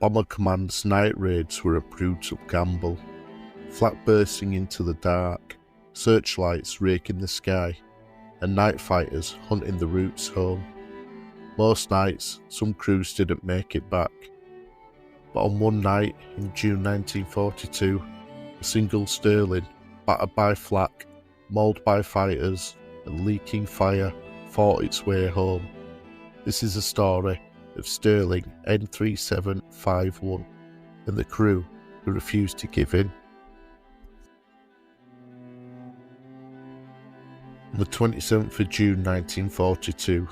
Bomber Command's night raids were a brutal gamble. Flak bursting into the dark, searchlights raking the sky, and night fighters hunting the routes home. Most nights, some crews didn't make it back. But on one night in June 1942, a single Stirling, battered by flak, mauled by fighters, and leaking fire, fought its way home. This is a story of Stirling N3751 and the crew who refused to give in. On the 27th of June 1942,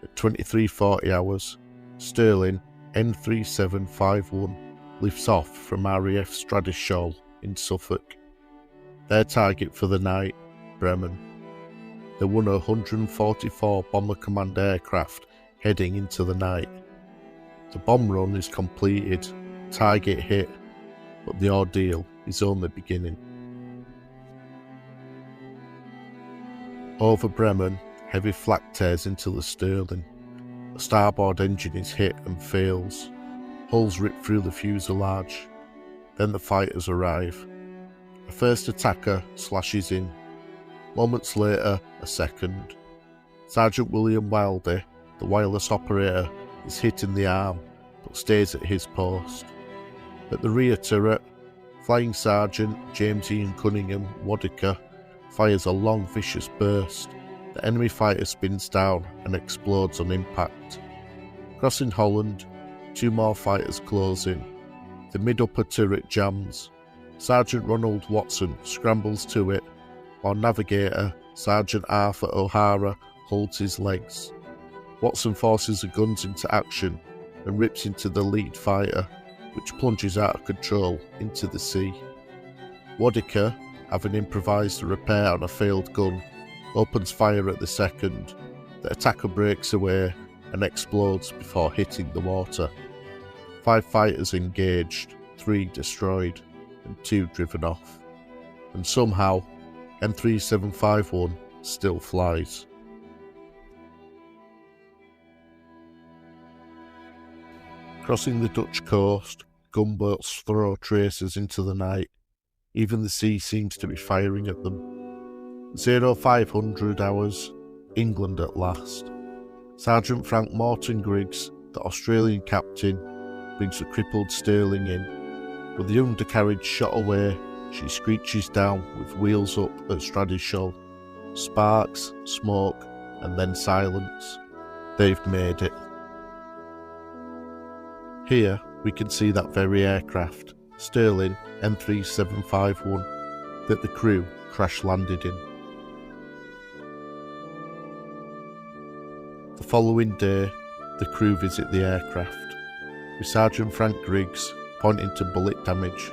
at 23:40 hours, Stirling N3751 lifts off from RAF Stradishall in Suffolk. Their target for the night, Bremen. They're one of 144 Bomber Command aircraft heading into the night. The bomb run is completed, target hit, but the ordeal is only beginning. Over Bremen, heavy flak tears into the Stirling. The starboard engine is hit and fails. Holes rip through the fuselage. Then the fighters arrive. A first attacker slashes in. Moments later, a second. Sergeant William Wilder, the wireless operator, is hit in the arm, but stays at his post. At the rear turret, Flying Sergeant James Ian Cunningham, Wadiker, fires a long vicious burst. The enemy fighter spins down and explodes on impact. Crossing Holland, two more fighters close in. The mid-upper turret jams. Sergeant Ronald Watson scrambles to it, while navigator Sergeant Arthur O'Hara holds his legs. Watson forces the guns into action and rips into the lead fighter, which plunges out of control into the sea. Wadiker, having improvised a repair on a failed gun, opens fire at the second. The attacker breaks away and explodes before hitting the water. 5 fighters engaged, 3 destroyed, and 2 driven off. And somehow, N3751 still flies. Crossing the Dutch coast, gunboats throw tracers into the night. Even the sea seems to be firing at them. 0500 hours, England at last. Sergeant Frank Morton Griggs, the Australian captain, brings the crippled Stirling in. With the undercarriage shot away, she screeches down with wheels up at Stradishall. Sparks, smoke, and then silence. They've made it. Here we can see that very aircraft, Stirling N3751, that the crew crash-landed in. The following day, the crew visit the aircraft, with Sergeant Frank Griggs pointing to bullet damage.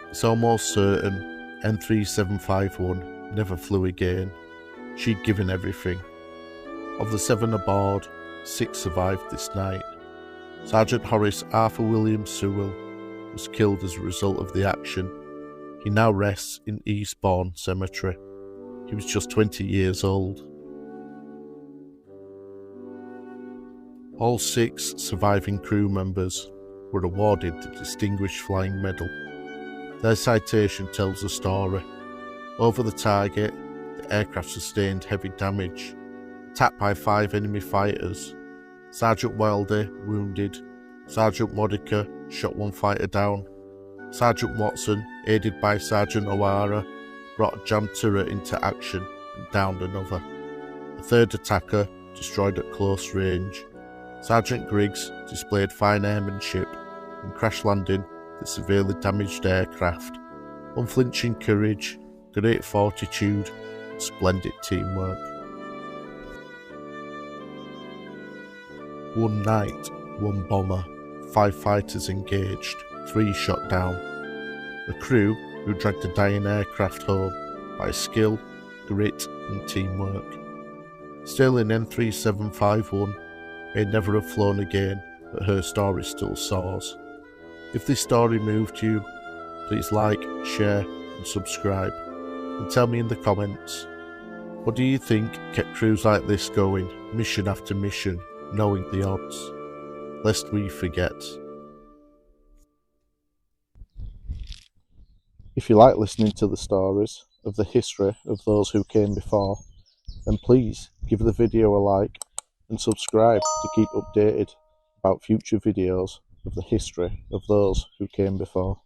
It's almost certain N3751 never flew again. She'd given everything. Of the 7 aboard, 6 survived this night. Sergeant Horace Arthur William Sewell was killed as a result of the action. He now rests in Eastbourne Cemetery. He was just 20 years old. All 6 surviving crew members were awarded the Distinguished Flying Medal. Their citation tells the story. Over the target, the aircraft sustained heavy damage. Attacked by 5 enemy fighters. Sergeant Wilder wounded. Sergeant Wadiker shot 1 fighter down. Sergeant Watson, aided by Sergeant O'Hara, brought a jammed turret into action and downed another. A 3rd attacker destroyed at close range. Sergeant Griggs displayed fine airmanship and crash-landing the severely damaged aircraft. Unflinching courage, great fortitude, and splendid teamwork. One night, 1 bomber, 5 fighters engaged, 3 shot down. The crew who dragged the dying aircraft home by skill, grit and teamwork. Stirling N3751 may never have flown again, but her story still soars. If this story moved you, please like, share and subscribe, and tell me in the comments, What do you think kept crews like this going, mission after mission, knowing the odds? Lest we forget. If you like listening to the stories of the history of those who came before, then please give the video a like and subscribe to keep updated about future videos of the history of those who came before.